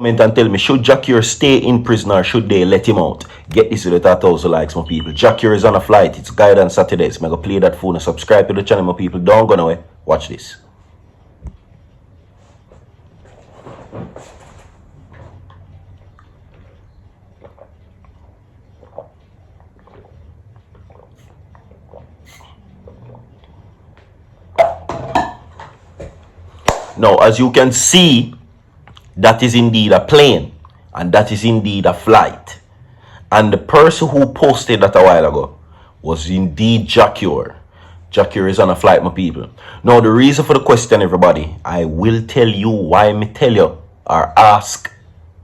Comment and tell me, should Jackie stay in prison or should they let him out? Get this video at 1,000 likes, my people. Jackie is on a flight. It's Guidance Saturdays. I'm going to play that phone and subscribe to the channel, my people. Don't go nowhere. Watch this. Now, as you can see, that is indeed a plane and that is indeed a flight. And the person who posted that a while ago was indeed Jackie. Jackie is on a flight, my people. Now, the reason for the question, everybody, I will tell you why me tell you or ask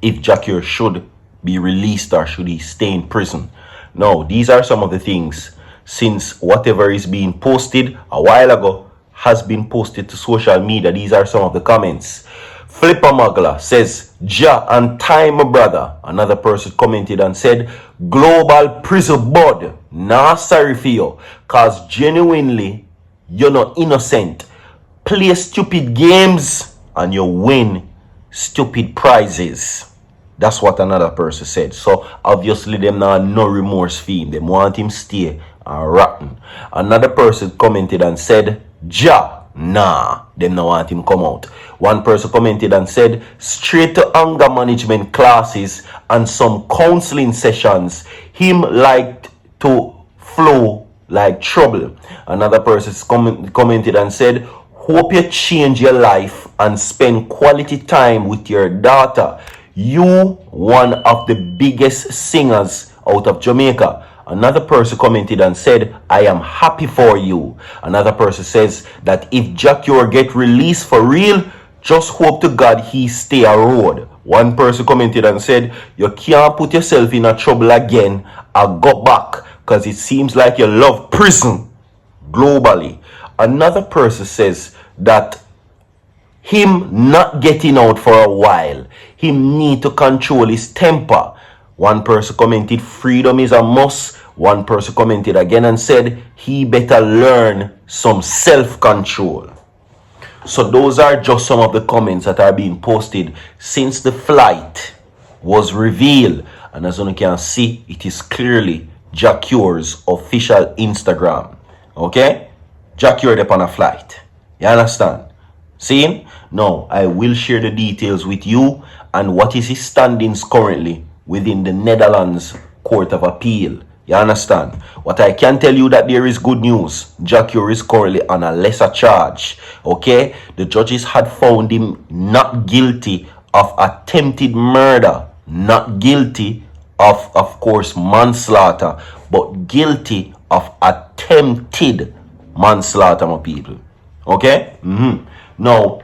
if Jackie should be released or should he stay in prison. Now, these are some of the things since whatever is being posted a while ago has been posted to social media. These are some of the comments. Flipper Magla says, "JAH and time, my brother." Another person commented and said, "Global prison bud. Nah, sorry for you. Cause genuinely, you're not innocent. Play stupid games and you win stupid prizes." That's what another person said. So obviously them now no remorse for him. Them want him stay and rotten. Another person commented and said, "JAH, nah, them no want him come out." One person commented and said, "Straight to anger management classes and some counseling sessions. Him like to flow like trouble." Another person commented and said, "Hope you change your life and spend quality time with your daughter. You one of the biggest singers out of Jamaica." Another person commented and said, "I am happy for you." Another person says that if Jackie get released for real, just hope to God he stay a road. One person commented and said, "You can't put yourself in a trouble again and go back because it seems like you love prison globally." Another person says that him not getting out for a while, him need to control his temper. One person commented, "Freedom is a must." One person commented again and said, he better learn some self-control. So those are just some of the comments that are being posted since the flight was revealed. And as you can see, it is clearly Jackie's official Instagram. Okay? Jackie on a flight. You understand? See? Now, I will share the details with you and what is his standings currently within the Netherlands Court of Appeal. You understand? What I can tell you that there is good news. Jackie is currently on a lesser charge. Okay? The judges had found him not guilty of attempted murder. Not guilty of course, manslaughter. But guilty of attempted manslaughter, my people. Okay? Now,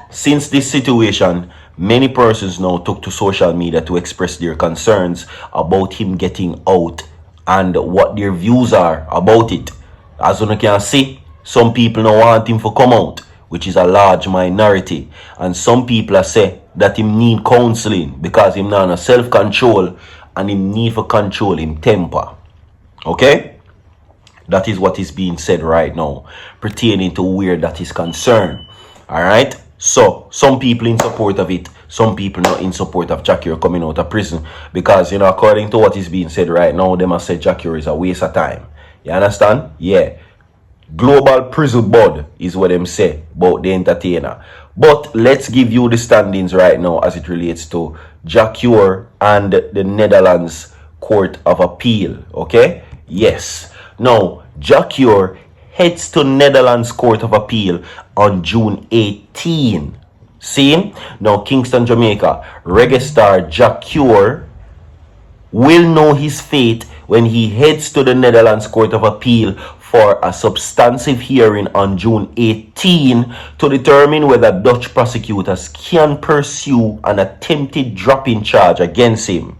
since this situation, many persons now took to social media to express their concerns about him getting out and what their views are about it. As you can see, some people now want him to come out, which is a large minority. And some people are say that him need counseling because him not have self-control and him need to control him temper. Okay? That is what is being said right now pertaining to where that is concerned. Alright? So, some people in support of it, some people not in support of Jackie coming out of prison. Because, according to what is being said right now, they must say Jackie is a waste of time. You understand? Yeah. Global prison board is what them say about the entertainer. But let's give you the standings right now as it relates to Jackie and the Netherlands Court of Appeal. Okay? Yes. Now, Jackie heads to Netherlands Court of Appeal on June 18. See? Now, Kingston, Jamaica, reggae star Jackie will know his fate when he heads to the Netherlands Court of Appeal for a substantive hearing on June 18 to determine whether Dutch prosecutors can pursue an attempted dropping charge against him.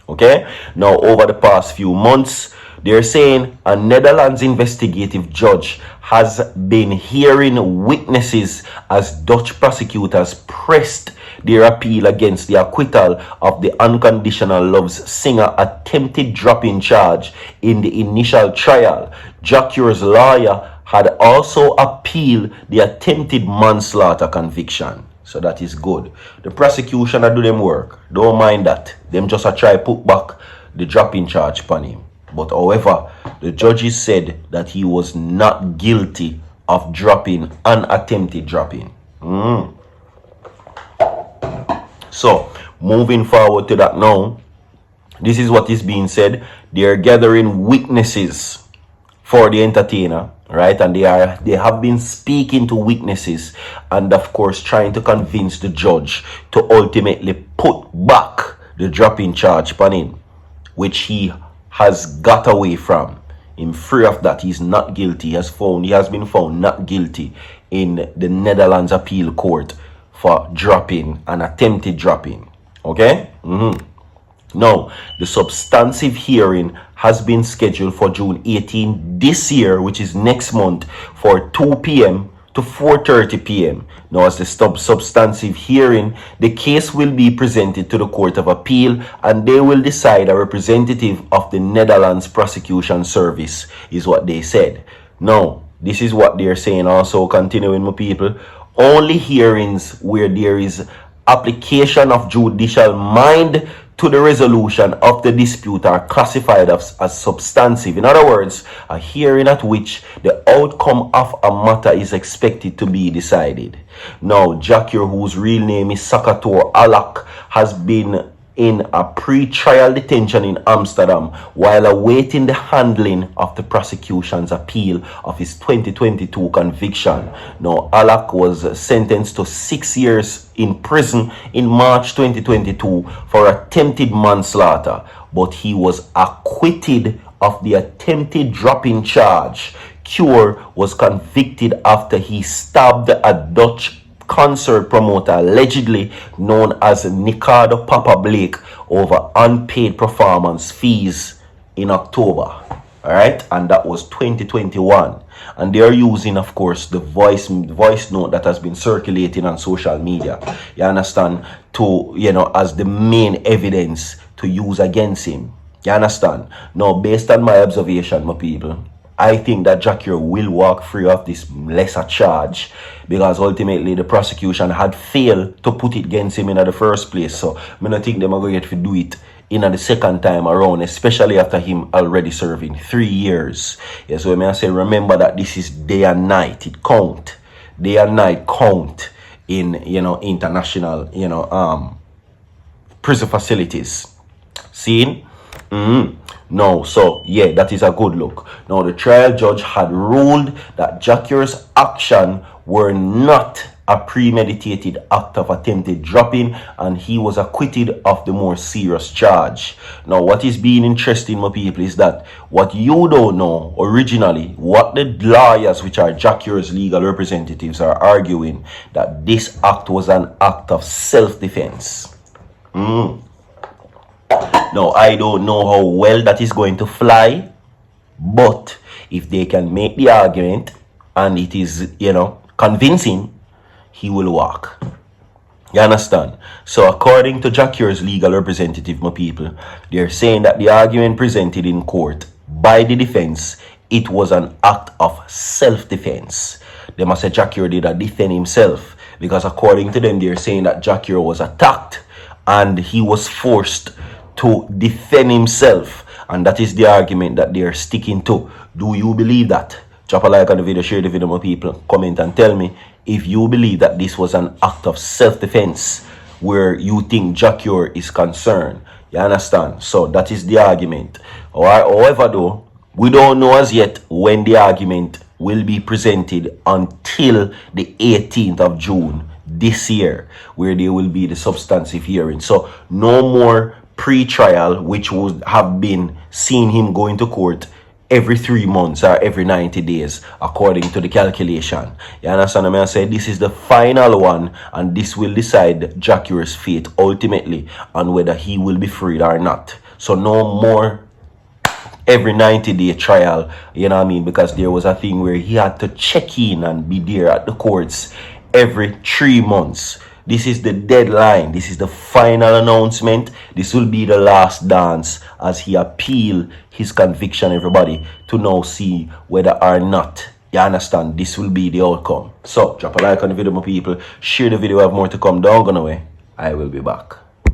Okay? Now, over the past few months, they're saying a Netherlands investigative judge has been hearing witnesses as Dutch prosecutors pressed their appeal against the acquittal of the Unconditional Love's singer attempted dropping charge in the initial trial. Jackie's lawyer had also appealed the attempted manslaughter conviction. So that is good. The prosecution do them work. Don't mind that. Them just a try put back the dropping charge upon him. But however, the judges said that he was not guilty of dropping an attempted dropping. So, moving forward to that now, this is what is being said. They are gathering witnesses for the entertainer, right? And they have been speaking to witnesses and of course trying to convince the judge to ultimately put back the dropping charge upon him, which he has got away from. In free of that, he's not guilty. He has been found not guilty in the Netherlands Appeal Court for dropping an attempted dropping. Okay? Now, the substantive hearing has been scheduled for June 18 this year, which is next month, for 2 p.m. to 4:30 p.m. Now, as the substantive hearing, the case will be presented to the Court of Appeal and they will decide. A representative of the Netherlands Prosecution Service is what they said. Now, this is what they're saying also, continuing, my people. Only hearings where there is application of judicial mind to the resolution of the dispute are classified as substantive. In other words, a hearing at which the outcome of a matter is expected to be decided. Now, Jacquier, whose real name is Sakator Alak, has been in a pre-trial detention in Amsterdam while awaiting the handling of the prosecution's appeal of his 2022 conviction. Now, Alak was sentenced to 6 years in prison in March 2022 for attempted manslaughter, but he was acquitted of the attempted dropping charge. Cure was convicted after he stabbed a Dutch concert promoter, allegedly known as Nicardo Papa Blake, over unpaid performance fees in October. Alright, and that was 2021. And they are using, of course, the voice note that has been circulating on social media, you understand, to, as the main evidence to use against him. You understand? Now, based on my observation, my people, I think that Jacquier will walk free of this lesser charge because ultimately the prosecution had failed to put it against him in the first place. So I don't think they're going to do it in the second time around, especially after him already serving 3 years. Yeah, so I say, remember that this is day and night. It count. Day and night count in, international, prison facilities. Seen? No, so yeah, that is a good look. Now, the trial judge had ruled that Jacquier's action were not a premeditated act of attempted dropping, and he was acquitted of the more serious charge. Now, what is being interesting, my people, is that what you don't know originally, what the lawyers, which are Jacquier's legal representatives, are arguing, that this act was an act of self-defense. Now, I don't know how well that is going to fly, but if they can make the argument and it is, convincing, he will walk. You understand? So, according to Jacquier's legal representative, my people, they're saying that the argument presented in court by the defense, it was an act of self-defense. They must say Jacquier did not defend himself, because according to them, they're saying that Jacquier was attacked and he was forced to defend himself, and that is the argument that they are sticking to. Do you believe that? Drop a like on the video, share the video, my people, comment and tell me if you believe that this was an act of self-defense where you think Jacquier is concerned. You understand? So that is the argument. Alright, however though, we don't know as yet when the argument will be presented until the 18th of June this year, where there will be the substantive hearing. So no more pre-trial, which would have been seeing him going to court every 3 months or every 90 days, according to the calculation. You understand what I say? This is the final one, and this will decide Jacquier's fate ultimately on whether he will be freed or not. So no more every 90-day trial, you know what I mean? Because there was a thing where he had to check in and be there at the courts every 3 months. This is the deadline. This is the final announcement. This will be the last dance as he appeal his conviction, everybody, to now see whether or not You understand? This will be the outcome. So, drop a like on the video, my people. Share the video. I have more to come. Don't go away. I will be back.